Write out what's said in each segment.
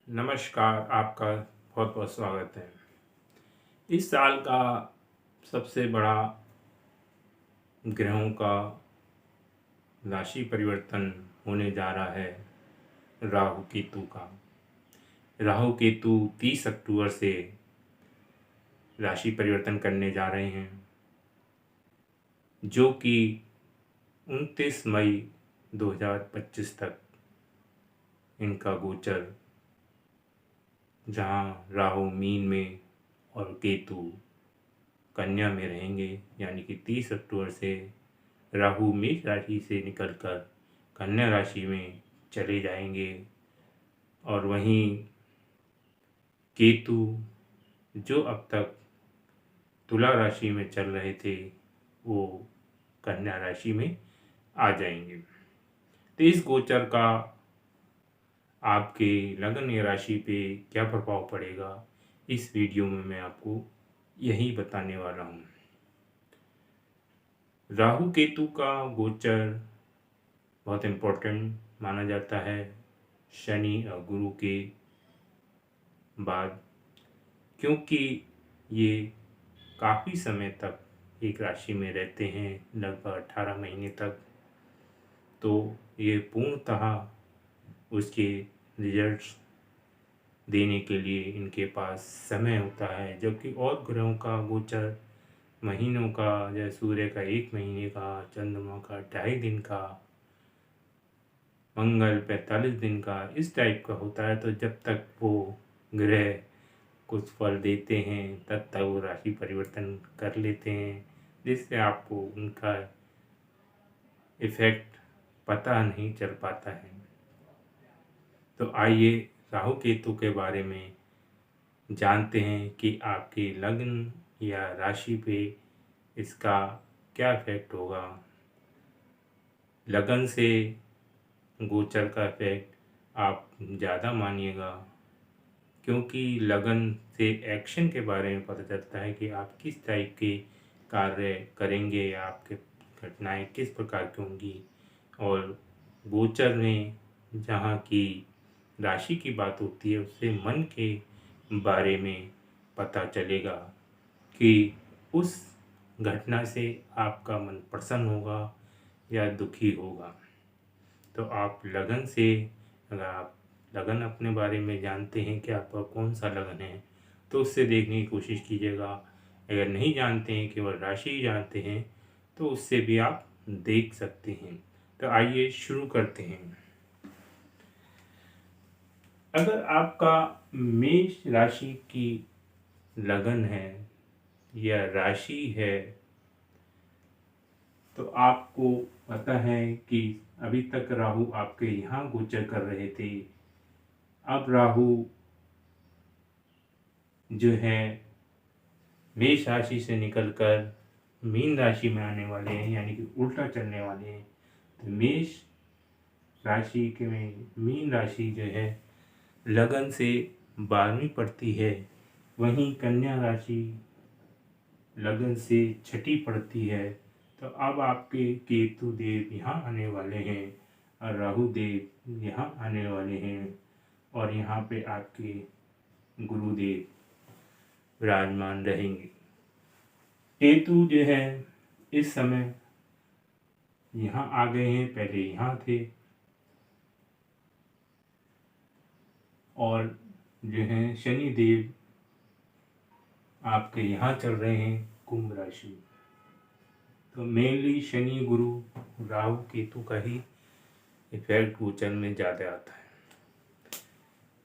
नमस्कार, आपका बहुत बहुत स्वागत है। इस साल का सबसे बड़ा ग्रहों का राशि परिवर्तन होने जा रहा है राहु केतु का। राहु केतु 30 अक्टूबर से राशि परिवर्तन करने जा रहे हैं, जो कि 29 मई 2025 तक इनका गोचर, जहां राहु मीन में और केतु कन्या में रहेंगे। यानी कि 30 अक्टूबर से राहु मेष राशि से निकलकर कन्या राशि में चले जाएंगे और वहीं केतु, जो अब तक तुला राशि में चल रहे थे, वो कन्या राशि में आ जाएंगे। तो इस गोचर का आपके लगन या राशि पे क्या प्रभाव पड़ेगा, इस वीडियो में मैं आपको यही बताने वाला हूँ। राहु केतु का गोचर बहुत इम्पोर्टेंट माना जाता है शनि और गुरु के बाद, क्योंकि ये काफ़ी समय तक एक राशि में रहते हैं, लगभग 18 महीने तक। तो ये पूर्णतः उसके रिजल्ट्स देने के लिए इनके पास समय होता है, जबकि और ग्रहों का गोचर महीनों का, जैसे सूर्य का 1 महीने का, चंद्रमा का 2.5 दिन का, मंगल 45 दिन का, इस टाइप का होता है। तो जब तक वो ग्रह कुछ फल देते हैं तब तक वो राशि परिवर्तन कर लेते हैं, जिससे आपको उनका इफेक्ट पता नहीं चल पाता है। तो आइए राहु केतु के बारे में जानते हैं कि आपके लग्न या राशि पे इसका क्या इफेक्ट होगा। लगन से गोचर का इफेक्ट आप ज़्यादा मानिएगा, क्योंकि लगन से एक्शन के बारे में पता चलता है कि आप किस टाइप के कार्य करेंगे या आपके घटनाएं किस प्रकार की होंगी। और गोचर में जहाँ की राशि की बात होती है, उससे मन के बारे में पता चलेगा कि उस घटना से आपका मन प्रसन्न होगा या दुखी होगा। तो आप लगन से, अगर आप लगन अपने बारे में जानते हैं कि आपका कौन सा लगन है, तो उससे देखने की कोशिश कीजिएगा। अगर नहीं जानते हैं, केवल राशि ही जानते हैं, तो उससे भी आप देख सकते हैं। तो आइए शुरू करते हैं। अगर आपका मेष राशि की लगन है या राशि है, तो आपको पता है कि अभी तक राहु आपके यहाँ गोचर कर रहे थे। अब राहु जो है मेष राशि से निकलकर मीन राशि में आने वाले हैं, यानी कि उल्टा चलने वाले हैं। तो मेष राशि के में मीन राशि जो है लगन से 12वीं पड़ती है, वहीं कन्या राशि लगन से 6ठी पड़ती है। तो अब आपके केतु देव यहाँ आने वाले हैं और राहु देव यहाँ आने वाले हैं, और यहाँ पे आपके गुरुदेव विराजमान रहेंगे। केतु जो है इस समय यहाँ आ गए हैं, पहले यहाँ थे, और जो है शनि देव आपके यहाँ चल रहे हैं कुंभ राशि। तो मेनली शनि गुरु राहु केतु का ही इफेक्ट गोचर में ज़्यादा आता है।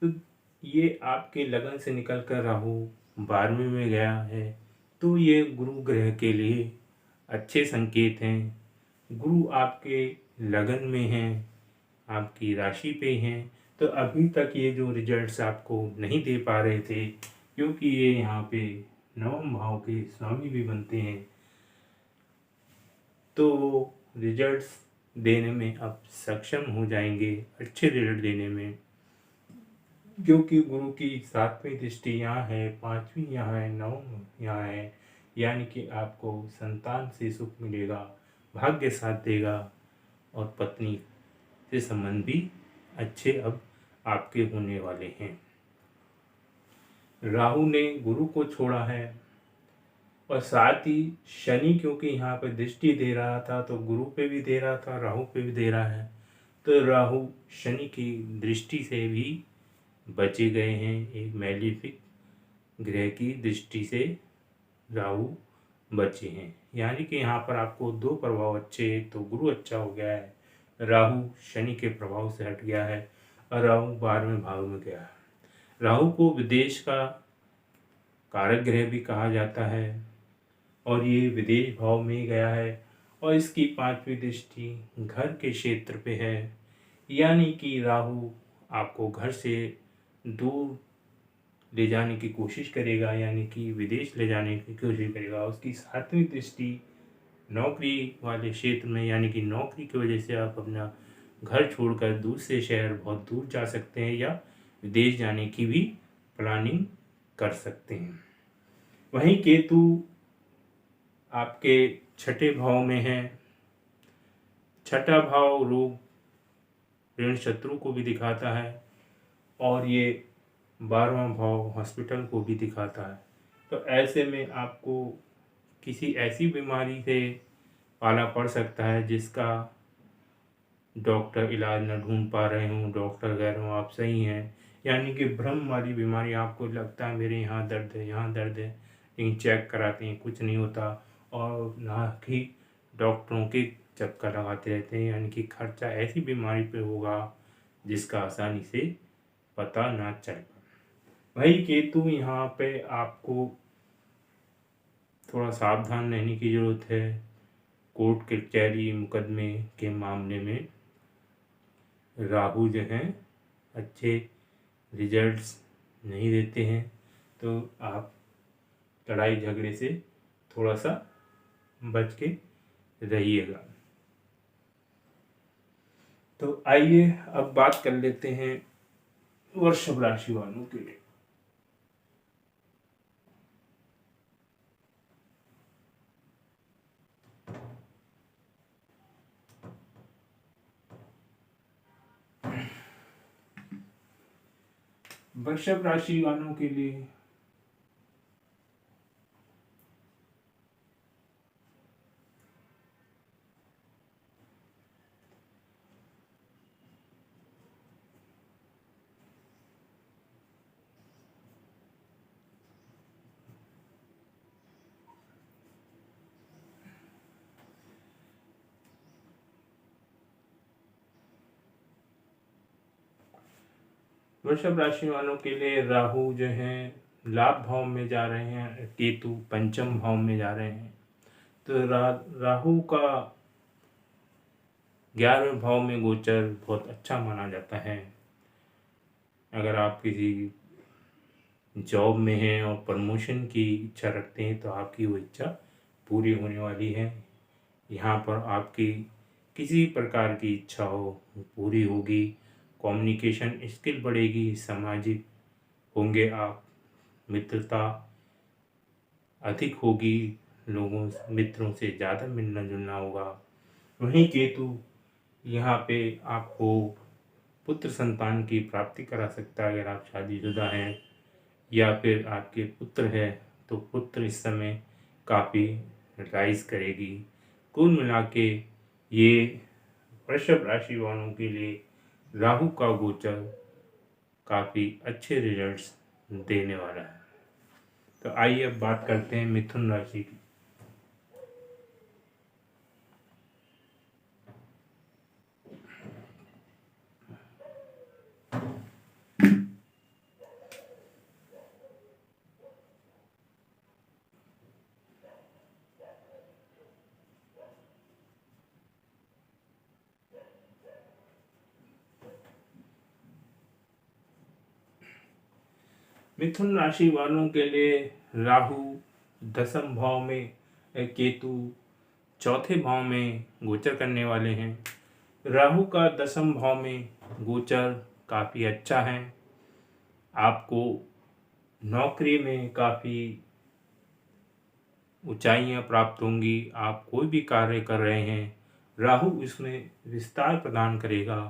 तो ये आपके लगन से निकलकर राहु 12वीं में गया है, तो ये गुरु ग्रह के लिए अच्छे संकेत हैं। गुरु आपके लगन में हैं, आपकी राशि पे हैं। तो अभी तक ये जो रिजल्ट्स आपको नहीं दे पा रहे थे, क्योंकि ये यहाँ पे नवम भाव के स्वामी भी बनते हैं, तो वो रिजल्ट्स देने में अब सक्षम हो जाएंगे, अच्छे रिजल्ट देने में। क्योंकि गुरु की 7वीं दृष्टि यहाँ है, 5वीं यहाँ है, 9वीं यहाँ है, यानी कि आपको संतान से सुख मिलेगा, भाग्य साथ देगा, और पत्नी से संबंध भी अच्छे अब आपके होने वाले हैं। राहु ने गुरु को छोड़ा है और साथ ही शनि क्योंकि यहाँ पे दृष्टि दे रहा था तो गुरु पे भी दे रहा था, राहु पे भी दे रहा है, तो राहु शनि की दृष्टि से भी बचे गए हैं। एक मैलिफिक ग्रह की दृष्टि से राहु बचे हैं, यानी कि यहाँ पर आपको दो प्रभाव अच्छे, एक तो गुरु अच्छा हो गया है, राहु शनि के प्रभाव से हट गया है और राहु 12वें भाव में गया है। राहु को विदेश का कारक ग्रह भी कहा जाता है और ये विदेश भाव में गया है और इसकी 5वीं दृष्टि घर के क्षेत्र पे है, यानी कि राहु आपको घर से दूर ले जाने की कोशिश करेगा, यानी कि विदेश ले जाने की कोशिश करेगा। उसकी 7वीं दृष्टि नौकरी वाले क्षेत्र में, यानी कि नौकरी की वजह से आप अपना घर छोड़कर दूसरे शहर बहुत दूर जा सकते हैं या विदेश जाने की भी प्लानिंग कर सकते हैं। वहीं केतु आपके 6ठे भाव में है। 6ठा भाव रोग ऋण शत्रु को भी दिखाता है और ये 12वां भाव हॉस्पिटल को भी दिखाता है। तो ऐसे में आपको किसी ऐसी बीमारी से पाला पड़ सकता है जिसका डॉक्टर इलाज न ढूंढ पा रहे हों, डॉक्टर कह रहे हों आप सही हैं, यानी कि भ्रम वाली बीमारी, आपको लगता है मेरे यहाँ दर्द है, यहाँ दर्द है, लेकिन चेक कराते हैं कुछ नहीं होता और ना कि डॉक्टरों के चक्कर लगाते रहते हैं, यानी कि खर्चा ऐसी बीमारी पे होगा जिसका आसानी से पता ना चल पाए। वही केतु यहाँ पे आपको थोड़ा सावधान रहने की ज़रूरत है। कोर्ट कचहरी मुकदमे के मामले में राहु जो हैं अच्छे रिजल्ट्स नहीं देते हैं, तो आप लड़ाई झगड़े से थोड़ा सा बच के रहिएगा। तो आइए अब बात कर लेते हैं वृषभ राशि वालों के लिए। वृषभ राशि वालों के लिए वृषभ राशि वालों के लिए राहु जो हैं लाभ भाव में जा रहे हैं, केतु पंचम भाव में जा रहे हैं। तो राहु का 11वें भाव में गोचर बहुत अच्छा माना जाता है। अगर आप किसी जॉब में हैं और प्रमोशन की इच्छा रखते हैं तो आपकी वो इच्छा पूरी होने वाली है। यहाँ पर आपकी किसी प्रकार की इच्छा हो पूरी होगी, कम्युनिकेशन स्किल बढ़ेगी, सामाजिक होंगे आप, मित्रता अधिक होगी, लोगों मित्रों से ज़्यादा मिलना जुलना होगा। वहीं केतु यहाँ पे आपको पुत्र संतान की प्राप्ति करा सकता है। अगर आप शादीशुदा हैं या फिर आपके पुत्र है तो पुत्र इस समय काफ़ी राइज करेगी। कुल मिला के ये वृषभ राशि वालों के लिए राहु का गोचर काफ़ी अच्छे रिजल्ट्स देने वाला है। तो आइए अब बात करते हैं मिथुन राशि की। मिथुन राशि वालों के लिए राहु 10वें भाव में, केतु 4थे भाव में गोचर करने वाले हैं। राहु का 10वें भाव में गोचर काफ़ी अच्छा है। आपको नौकरी में काफ़ी ऊंचाइयां प्राप्त होंगी। आप कोई भी कार्य कर रहे हैं, राहु इसमें विस्तार प्रदान करेगा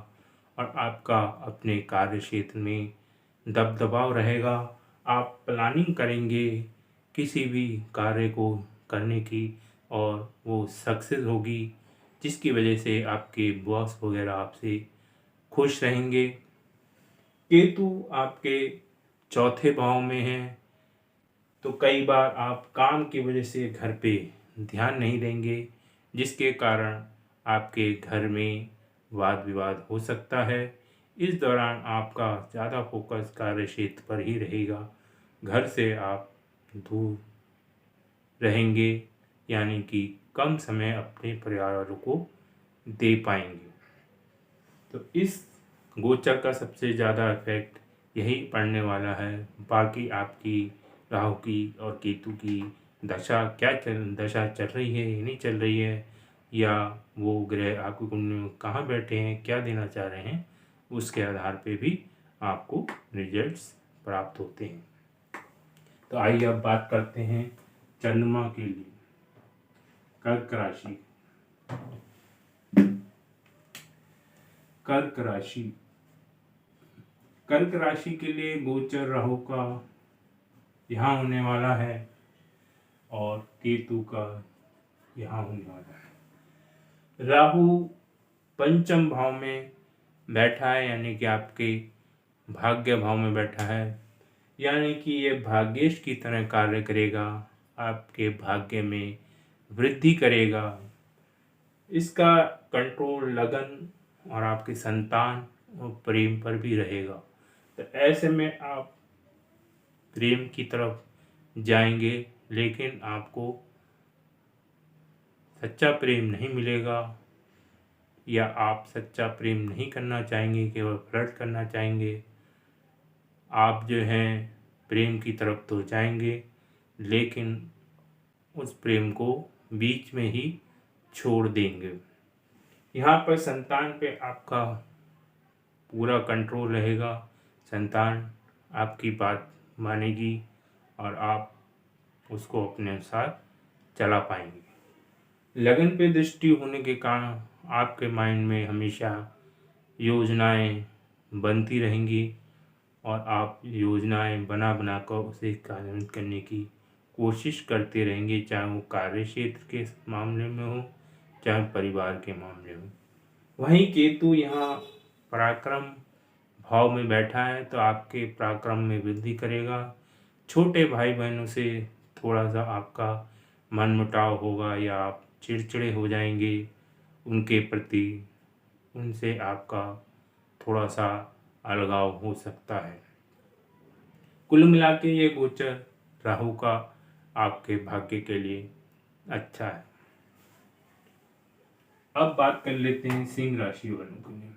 और आपका अपने कार्य क्षेत्र में दबदबाव रहेगा। आप प्लानिंग करेंगे किसी भी कार्य को करने की और वो सक्सेस होगी, जिसकी वजह से आपके बॉस वगैरह आपसे खुश रहेंगे। केतु आपके चौथे भाव में है, तो कई बार आप काम की वजह से घर पे ध्यान नहीं देंगे, जिसके कारण आपके घर में वाद विवाद हो सकता है। इस दौरान आपका ज़्यादा फोकस कार्य क्षेत्र पर ही रहेगा, घर से आप दूर रहेंगे, यानी कि कम समय अपने परिवार वालों को दे पाएंगे। तो इस गोचर का सबसे ज़्यादा इफेक्ट यही पड़ने वाला है। बाकी आपकी राहु की और केतु की दशा चल रही है या नहीं चल रही है, या वो ग्रह आपकी कुंडली में कहाँ बैठे हैं, क्या देना चाह रहे हैं, उसके आधार पे भी आपको रिजल्ट्स प्राप्त होते हैं। तो आइए अब बात करते हैं चंद्रमा के लिए कर्क राशि। कर्क राशि कर्क राशि के लिए गोचर राहु का यहाँ होने वाला है और केतु का यहाँ होने वाला है। राहु पंचम भाव में बैठा है, यानी कि आपके भाग्य भाव में बैठा है, यानी कि ये भाग्येश की तरह कार्य करेगा, आपके भाग्य में वृद्धि करेगा। इसका कंट्रोल लगन और आपकी संतान और प्रेम पर भी रहेगा। तो ऐसे में आप प्रेम की तरफ जाएंगे, लेकिन आपको सच्चा प्रेम नहीं मिलेगा, या आप सच्चा प्रेम नहीं करना चाहेंगे, केवल फ्लर्ट करना चाहेंगे। आप जो हैं प्रेम की तरफ तो जाएंगे, लेकिन उस प्रेम को बीच में ही छोड़ देंगे। यहाँ पर संतान पे आपका पूरा कंट्रोल रहेगा, संतान आपकी बात मानेगी और आप उसको अपने अनुसार चला पाएंगे। लगन पे दृष्टि होने के कारण आपके माइंड में हमेशा योजनाएं बनती रहेंगी और आप योजनाएं बना कर उसे कार्यान्वित करने की कोशिश करते रहेंगे, चाहे वो कार्य क्षेत्र के मामले में हो, चाहे परिवार के मामले में। वहीं केतु यहाँ पराक्रम भाव में बैठा है, तो आपके पराक्रम में वृद्धि करेगा। छोटे भाई बहनों से थोड़ा सा आपका मनमुटाव होगा, या आप चिड़चिड़े हो जाएंगे उनके प्रति, उनसे आपका थोड़ा सा अलगाव हो सकता है। कुल मिला के ये गोचर राहु का आपके भाग्य के लिए अच्छा है। अब बात कर लेते हैं सिंह राशि वालों के लिए।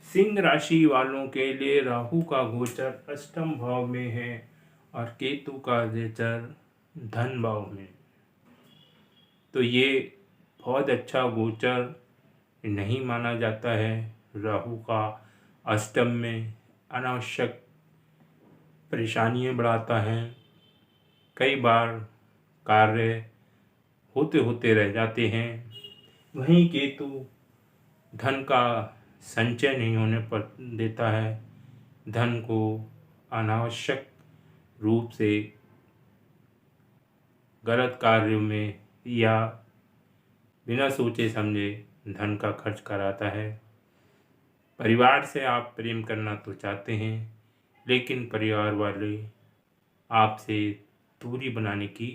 सिंह राशि वालों के लिए राहु का गोचर अष्टम भाव में है और केतु का गोचर धन भाव में। तो ये बहुत अच्छा गोचर नहीं माना जाता है। राहु का अष्टम में अनावश्यक परेशानियां बढ़ाता है, कई बार कार्य होते होते रह जाते हैं। वहीं केतु धन का संचय नहीं होने पर देता है, धन को अनावश्यक रूप से गलत कार्यों में या बिना सोचे समझे धन का खर्च कराता है। परिवार से आप प्रेम करना तो चाहते हैं, लेकिन परिवार वाले आपसे दूरी बनाने की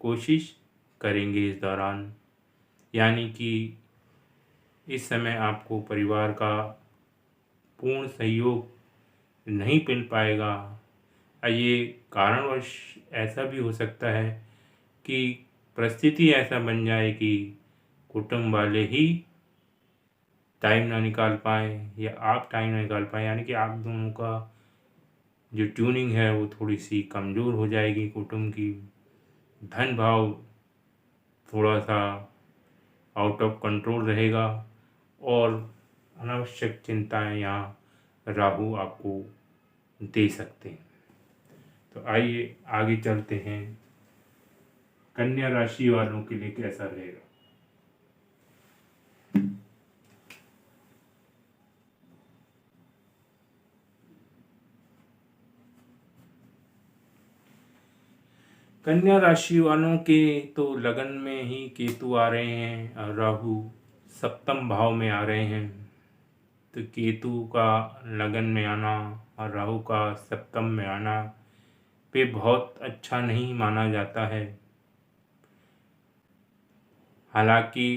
कोशिश करेंगे इस दौरान, यानी कि इस समय आपको परिवार का पूर्ण सहयोग नहीं मिल पाएगा। ये कारणवश ऐसा भी हो सकता है कि परिस्थिति ऐसा बन जाए कि कुटुंब वाले ही टाइम ना निकाल पाएँ या आप टाइम ना निकाल पाएँ, यानी कि आप दोनों का जो ट्यूनिंग है वो थोड़ी सी कमज़ोर हो जाएगी कुटुंब की। धन भाव थोड़ा सा आउट ऑफ कंट्रोल रहेगा और अनावश्यक चिंताएं यहाँ राहु आपको दे सकते हैं। तो आइए आगे चलते हैं, कन्या राशि वालों के लिए कैसा रहेगा। कन्या राशि वालों के तो लगन में ही केतु आ रहे हैं और राहु सप्तम भाव में आ रहे हैं। तो केतु का लगन में आना और राहु का सप्तम में आना पे बहुत अच्छा नहीं माना जाता है। हालांकि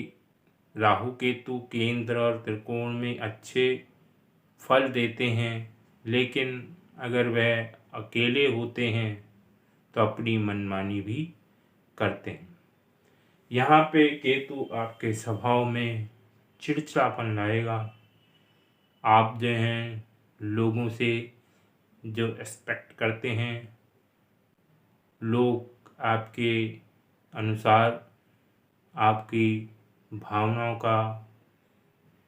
राहु केतु केंद्र और त्रिकोण में अच्छे फल देते हैं, लेकिन अगर वह अकेले होते हैं तो अपनी मनमानी भी करते हैं। यहाँ पे केतु आपके स्वभाव में चिड़चिड़ापन लाएगा। आप जो हैं लोगों से जो एक्सपेक्ट करते हैं, लोग आपके अनुसार आपकी भावनाओं का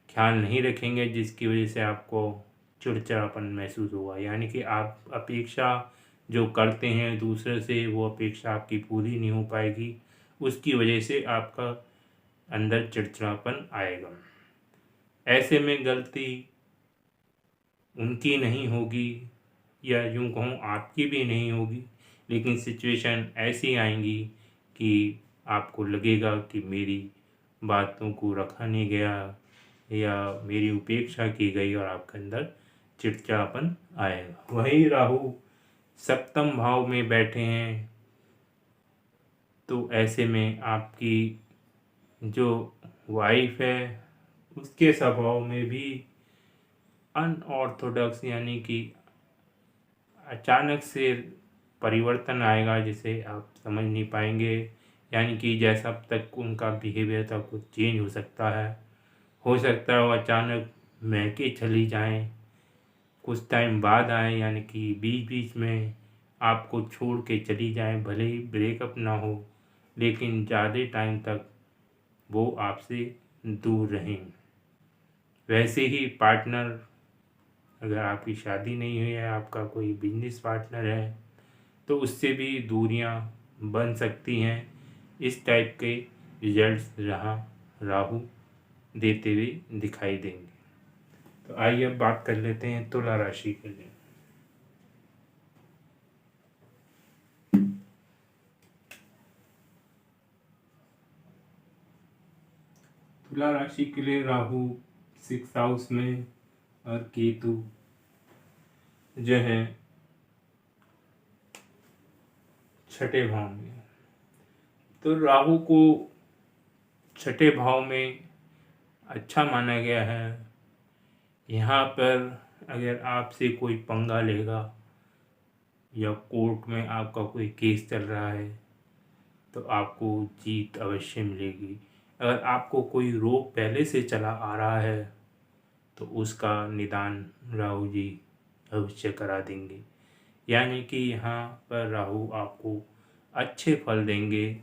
ख्याल नहीं रखेंगे, जिसकी वजह से आपको चिड़चिड़ापन महसूस होगा। यानी कि आप अपेक्षा जो करते हैं दूसरे से, वो अपेक्षा आपकी पूरी नहीं हो पाएगी, उसकी वजह से आपका अंदर चिड़चिड़ापन आएगा। ऐसे में गलती उनकी नहीं होगी, या यूँ कहूँ आपकी भी नहीं होगी, लेकिन सिचुएशन ऐसी आएंगी कि आपको लगेगा कि मेरी बातों को रखा नहीं गया या मेरी उपेक्षा की गई, और आपके अंदर चिड़चिड़ापन आएगा। वही राहु सप्तम भाव में बैठे हैं, तो ऐसे में आपकी जो वाइफ है उसके स्वभाव में भी अनऑर्थोडॉक्स यानी कि अचानक से परिवर्तन आएगा, जिसे आप समझ नहीं पाएंगे। यानी कि जैसा अब तक उनका बिहेवियर था कुछ चेंज हो सकता है। हो सकता है वो अचानक महके चली जाएं, कुछ टाइम बाद आए, यानी कि बीच बीच में आपको छोड़ के चली जाएं। भले ही ब्रेकअप ना हो, लेकिन ज़्यादा टाइम तक वो आपसे दूर रहें। वैसे ही पार्टनर, अगर आपकी शादी नहीं हुई है, आपका कोई बिजनेस पार्टनर है, तो उससे भी दूरियां बन सकती हैं। इस टाइप के रिजल्ट्स राहु देते हुए दिखाई देंगे। तो आइए अब बात कर लेते हैं तुला राशि के लिए। तुला राशि के लिए राहु 6th हाउस में और केतु जो है 6ठे भाव में। तो राहु को 6ठे भाव में अच्छा माना गया है। यहाँ पर अगर आपसे कोई पंगा लेगा या कोर्ट में आपका कोई केस चल रहा है, तो आपको जीत अवश्य मिलेगी। अगर आपको कोई रोग पहले से चला आ रहा है, तो उसका निदान राहु जी अवश्य करा देंगे। यानी कि यहाँ पर राहु आपको अच्छे फल देंगे,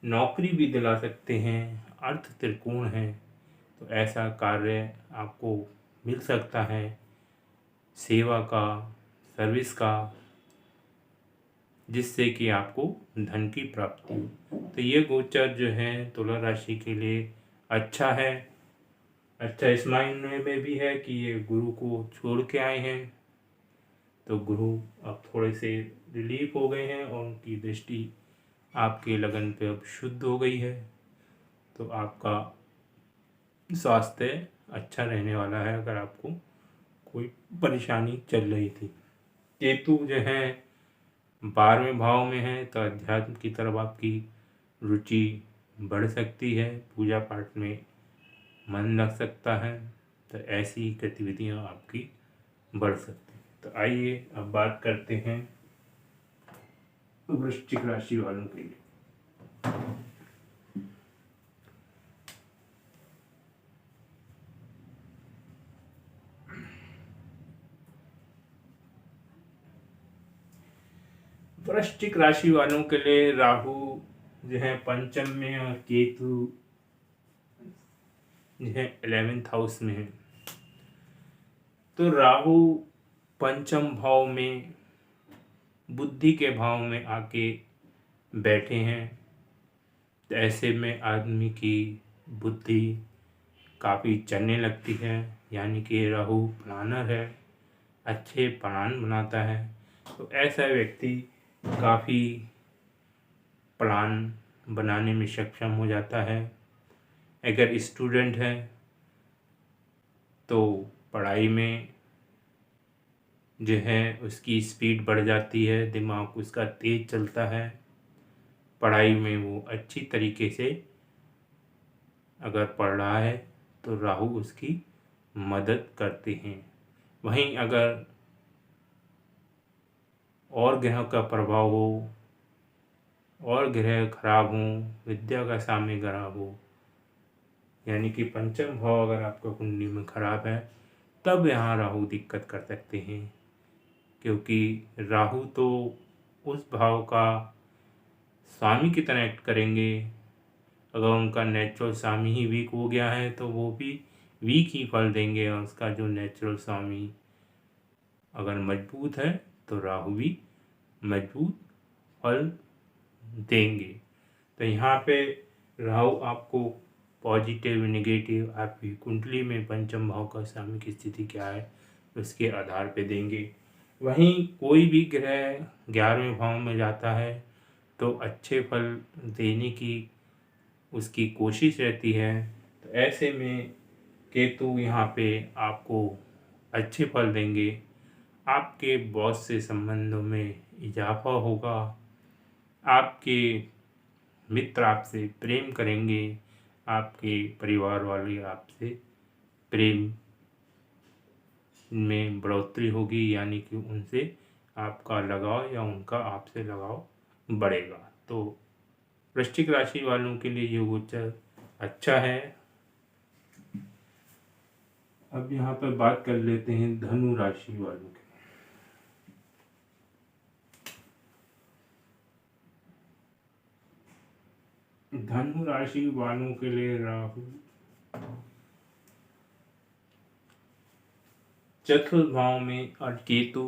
नौकरी भी दिला सकते हैं। अर्थ त्रिकोण है, तो ऐसा कार्य आपको मिल सकता है, सेवा का, सर्विस का, जिससे कि आपको धन की प्राप्ति हो। तो ये गोचर जो है तुला राशि के लिए अच्छा है। अच्छा इस मायने में भी है कि ये गुरु को छोड़ के आए हैं, तो गुरु अब थोड़े से रिलीफ हो गए हैं और उनकी दृष्टि आपके लगन पे अब शुद्ध हो गई है। तो आपका स्वास्थ्य अच्छा रहने वाला है, अगर आपको कोई परेशानी चल रही थी। केतु जो है 12वें भाव में है, तो अध्यात्म की तरफ आपकी रुचि बढ़ सकती है, पूजा पाठ में मन लग सकता है। तो ऐसी गतिविधियां आपकी बढ़ सकती हैं। तो आइए अब बात करते हैं वृश्चिक राशि वालों के लिए। वृश्चिक राशि वालों के लिए राहु जो है पंचम में और केतु जो है 11th हाउस में है। तो राहु पंचम भाव में बुद्धि के भाव में आके बैठे हैं, तो ऐसे में आदमी की बुद्धि काफ़ी चलने लगती है, यानी कि राहु प्लानर है, अच्छे प्लान बनाता है। तो ऐसा व्यक्ति काफ़ी प्लान बनाने में सक्षम हो जाता है। अगर स्टूडेंट है तो पढ़ाई में जो है उसकी स्पीड बढ़ जाती है, दिमाग उसका तेज चलता है, पढ़ाई में वो अच्छी तरीके से अगर पढ़ रहा है तो राहु उसकी मदद करते हैं। वहीं अगर और ग्रह का प्रभाव हो और ग्रह खराब हों, विद्या का साम्य ग्रह हो, यानी कि पंचम भाव अगर आपका कुंडली में खराब है, तब यहाँ राहु दिक्कत कर सकते हैं। क्योंकि राहु तो उस भाव का स्वामी की तरह एक्ट करेंगे। अगर उनका नेचुरल स्वामी ही वीक हो गया है तो वो भी वीक ही फल देंगे, और उसका जो नेचुरल स्वामी अगर मजबूत है तो राहु भी मजबूत फल देंगे। तो यहाँ पे राहु आपको पॉजिटिव नेगेटिव आपकी कुंडली में पंचम भाव का स्वामी की स्थिति क्या है उसके आधार पे देंगे। वहीं कोई भी ग्रह 11वें भाव में जाता है तो अच्छे फल देने की उसकी कोशिश रहती है। तो ऐसे में केतु यहाँ पे आपको अच्छे फल देंगे, आपके बॉस से संबंधों में इजाफा होगा, आपके मित्र आपसे प्रेम करेंगे, आपके परिवार वाले आपसे प्रेम में बढ़ोतरी होगी, यानी कि उनसे आपका लगाव या उनका आपसे लगाव बढ़ेगा। तो वृश्चिक राशि वालों के लिए ये गोचर अच्छा है। अब यहाँ पर बात कर लेते हैं धनु राशि वालों की। धनु राशि वालों के लिए राहु चतुर्थ भाव में और केतु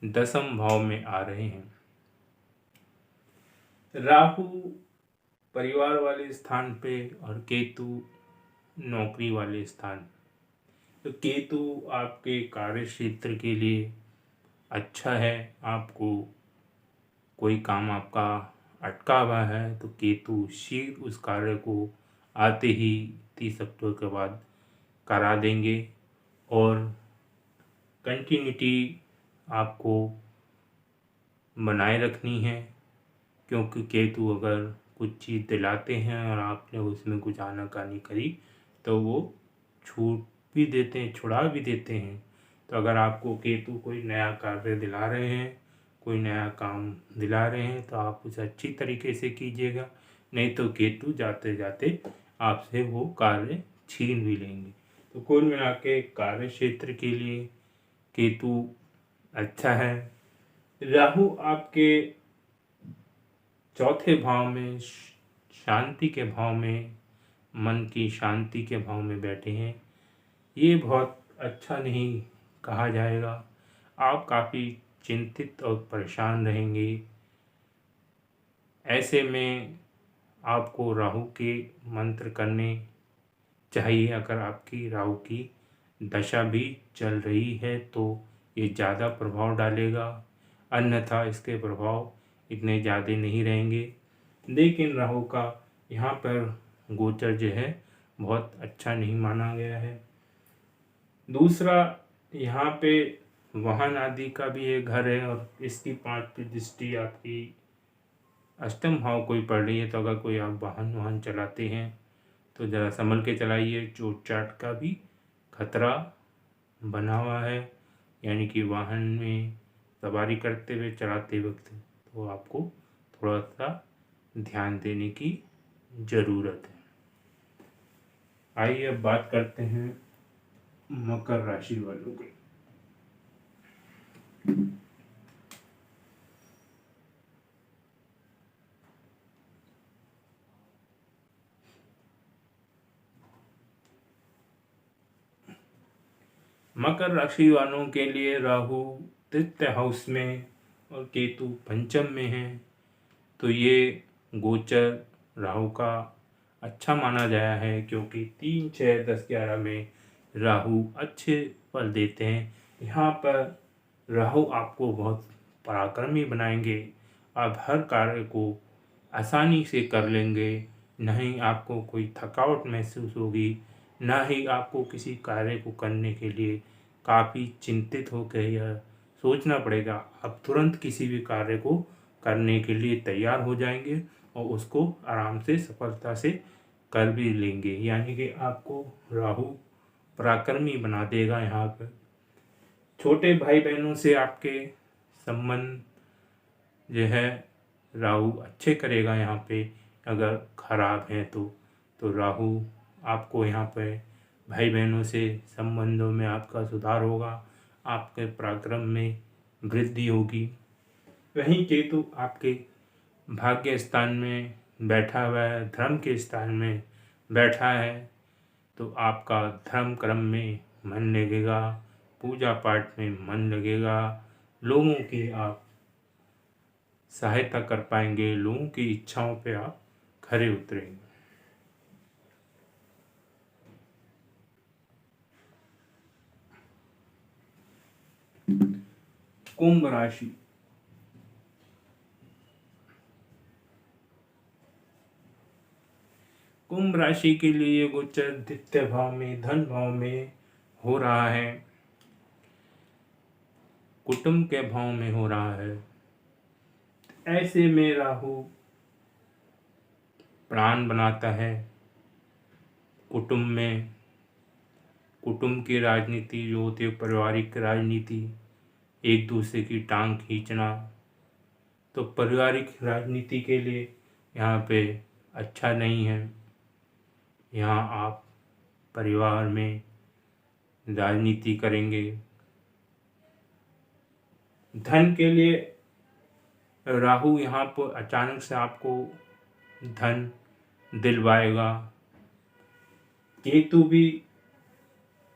10वें भाव में आ रहे हैं। राहु परिवार वाले स्थान पे और केतु नौकरी वाले स्थान। तो केतु आपके कार्य क्षेत्र के लिए अच्छा है। आपको कोई काम आपका अटका हुआ है तो केतु शीघ्र उस कार्य को आते ही 30 अक्टूबर के बाद करा देंगे, और कंटिन्यूटी आपको बनाए रखनी है। क्योंकि केतु अगर कुछ चीज़ दिलाते हैं और आपने उसमें कुछ आनाकानी करी तो वो छूट भी देते हैं, छुड़ा भी देते हैं। तो अगर आपको केतु कोई नया कार्य दिला रहे हैं, कोई नया काम दिला रहे हैं, तो आप उसे अच्छी तरीके से कीजिएगा, नहीं तो केतु जाते जाते आपसे वो कार्य छीन भी लेंगे। तो कुल मिला के कार्य क्षेत्र के लिए केतु अच्छा है। राहु आपके चौथे भाव में शांति के भाव में, मन की शांति के भाव में बैठे हैं। ये बहुत अच्छा नहीं कहा जाएगा। आप काफ़ी चिंतित और परेशान रहेंगे। ऐसे में आपको राहु के मंत्र करने चाहिए। अगर आपकी राहु की दशा भी चल रही है तो ये ज़्यादा प्रभाव डालेगा, अन्यथा इसके प्रभाव इतने ज़्यादा नहीं रहेंगे। लेकिन राहु का यहाँ पर गोचर जो है बहुत अच्छा नहीं माना गया है। दूसरा, यहाँ पे वाहन आदि का भी एक घर है और इसकी 5वीं दृष्टि आपकी अष्टम भाव कोई पड़ रही है। तो अगर कोई आप वाहन चलाते हैं तो ज़रा संभल के चलाइए। चोट चाट का भी खतरा बना हुआ है, यानी कि वाहन में सवारी करते हुए चलाते वक्त तो आपको थोड़ा सा ध्यान देने की ज़रूरत है। आइए अब बात करते हैं मकर राशि वालों की। मकर राशि वालों के लिए राहु तृतीय हाउस में और केतु पंचम में है, तो ये गोचर राहु का अच्छा माना गया है, क्योंकि 3, 6, 10, 11 में राहु अच्छे फल देते हैं। यहाँ पर राहु आपको बहुत पराक्रमी बनाएंगे। आप हर कार्य को आसानी से कर लेंगे, न ही आपको कोई थकावट महसूस होगी, न ही आपको किसी कार्य को करने के लिए काफ़ी चिंतित होकर या सोचना पड़ेगा। आप तुरंत किसी भी कार्य को करने के लिए तैयार हो जाएंगे और उसको आराम से सफलता से कर भी लेंगे। यानी कि आपको राहु पराक्रमी बना देगा। यहाँ पर छोटे भाई बहनों से आपके संबंध जो है राहु अच्छे करेगा। यहाँ पे अगर खराब है तो राहु आपको यहाँ पे भाई बहनों से संबंधों में आपका सुधार होगा, आपके पराक्रम में वृद्धि होगी। वहीं केतु आपके भाग्य स्थान में बैठा हुआ है, धर्म के स्थान में बैठा है, तो आपका धर्म कर्म में मन लगेगा, पूजा पाठ में मन लगेगा, लोगों की आप सहायता कर पाएंगे, लोगों की इच्छाओं पे आप खरे उतरेंगे। कुंभ राशि। कुंभ राशि के लिए गोचर द्वितीय भाव में, धन भाव में हो रहा है, कुटुंब के भाव में हो रहा है। ऐसे में राहु प्राण बनाता है कुटुंब में। कुटुंब की राजनीति जो होती है, पारिवारिक राजनीति, एक दूसरे की टांग खींचना, तो पारिवारिक राजनीति के लिए यहाँ पे अच्छा नहीं है। यहाँ आप परिवार में राजनीति करेंगे। धन के लिए राहु यहाँ पर अचानक से आपको धन दिलवाएगा। केतु भी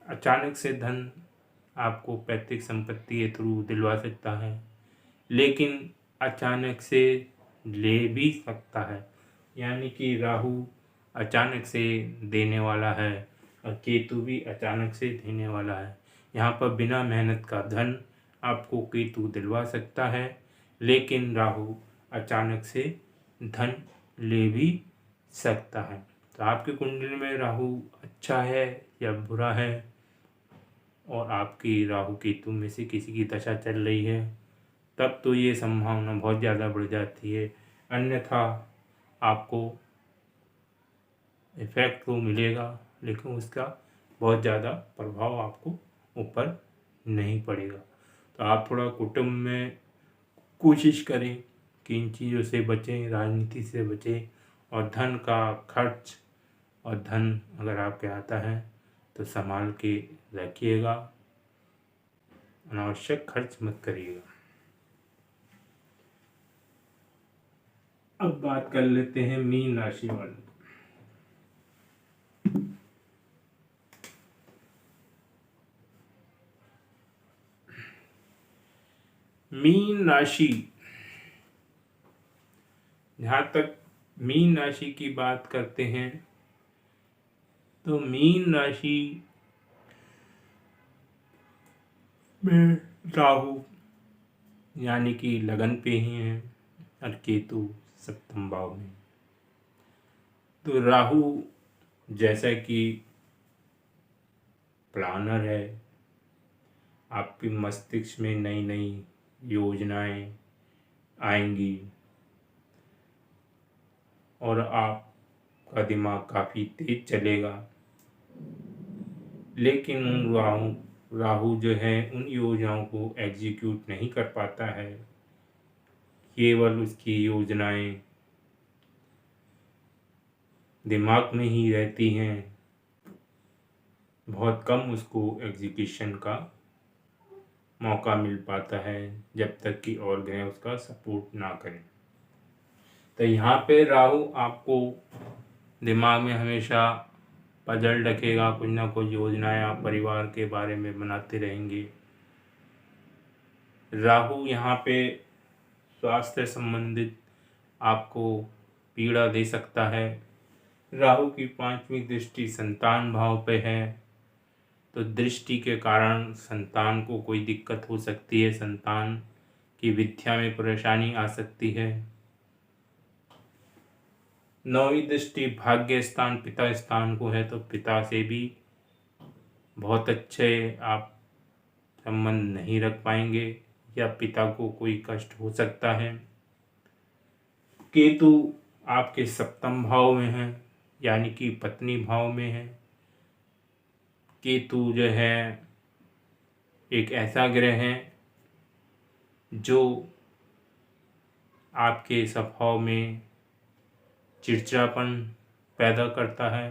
अचानक से धन आपको पैतृक संपत्ति के थ्रू दिलवा सकता है, लेकिन अचानक से ले भी सकता है। यानी कि राहु अचानक से देने वाला है और केतु भी अचानक से देने वाला है। यहाँ पर बिना मेहनत का धन आपको केतु दिलवा सकता है, लेकिन राहु अचानक से धन ले भी सकता है। तो आपकी कुंडली में राहु अच्छा है या बुरा है, और आपकी राहु केतु में से किसी की दशा चल रही है, तब तो ये संभावना बहुत ज़्यादा बढ़ जाती है। अन्यथा आपको इफेक्ट तो मिलेगा, लेकिन उसका बहुत ज़्यादा प्रभाव आपको ऊपर नहीं पड़ेगा। तो आप थोड़ा कुटुंब में कोशिश करें कि इन चीज़ों से बचें, राजनीति से बचें, और धन का खर्च और धन अगर आपके आता है तो संभाल के रखिएगा, अनावश्यक खर्च मत करिएगा। अब बात कर लेते हैं मीन राशि वाले। मीन राशि, जहाँ तक मीन राशि की बात करते हैं तो मीन राशि में राहु यानी कि लगन पे ही है और केतु सप्तम भाव में। तो राहु जैसा कि प्लानर है, आपके मस्तिष्क में नई नई योजनाएं आएंगी और आपका दिमाग काफ़ी तेज चलेगा, लेकिन राहु जो है उन योजनाओं को एग्जीक्यूट नहीं कर पाता है। केवल उसकी योजनाएं दिमाग में ही रहती हैं, बहुत कम उसको एग्जीक्यूशन का मौका मिल पाता है, जब तक कि और ग्रह उसका सपोर्ट ना करें। तो यहाँ पे राहु आपको दिमाग में हमेशा पजल रखेगा, कुछ ना कुछ योजनाएं आप परिवार के बारे में बनाते रहेंगे। राहु यहाँ पे स्वास्थ्य संबंधित आपको पीड़ा दे सकता है। राहु की 5वीं दृष्टि संतान भाव पे है, तो दृष्टि के कारण संतान को कोई दिक्कत हो सकती है, संतान की विद्या में परेशानी आ सकती है। 9वीं दृष्टि भाग्य स्थान पिता स्थान को है, तो पिता से भी बहुत अच्छे आप संबंध नहीं रख पाएंगे या पिता को कोई कष्ट हो सकता है। केतु आपके सप्तम भाव में है, यानी कि पत्नी भाव में है। केतु जो है एक ऐसा ग्रह है जो आपके स्वभाव में चिड़चिड़ापन पैदा करता है।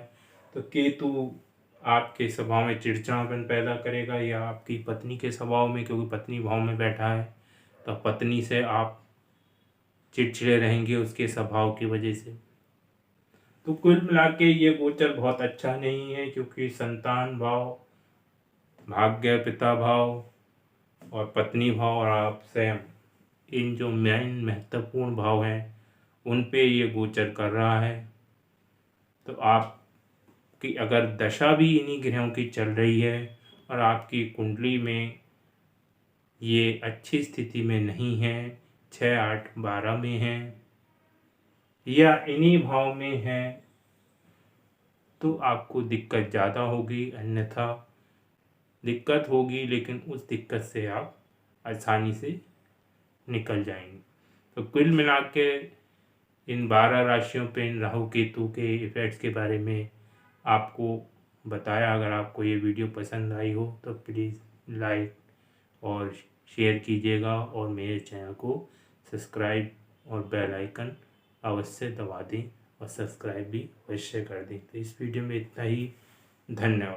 तो केतु आपके स्वभाव में चिड़चिड़ापन पैदा करेगा या आपकी पत्नी के स्वभाव में, क्योंकि पत्नी भाव में बैठा है, तो पत्नी से आप चिड़चिड़े रहेंगे उसके स्वभाव की वजह से। तो कुल मिला के ये गोचर बहुत अच्छा नहीं है, क्योंकि संतान भाव, भाग्य पिता भाव और पत्नी भाव और आप स्वयं, इन जो मेन महत्वपूर्ण भाव हैं उन पे ये गोचर कर रहा है। तो आपकी अगर दशा भी इन्हीं ग्रहों की चल रही है और आपकी कुंडली में ये अच्छी स्थिति में नहीं है, 6, 8, 12 में है या इन्हीं भाव में है, तो आपको दिक्कत ज़्यादा होगी। अन्यथा दिक्कत होगी, लेकिन उस दिक्कत से आप आसानी से निकल जाएंगे। तो कुल मिला के इन 12 राशियों पे इन राहु केतु के इफ़ेक्ट्स के बारे में आपको बताया। अगर आपको ये वीडियो पसंद आई हो तो प्लीज़ लाइक और शेयर कीजिएगा और मेरे चैनल को सब्सक्राइब और बेल आइकन अवश्य दबा दें और सब्सक्राइब भी अवश्य कर दें। तो इस वीडियो में इतना ही। धन्यवाद।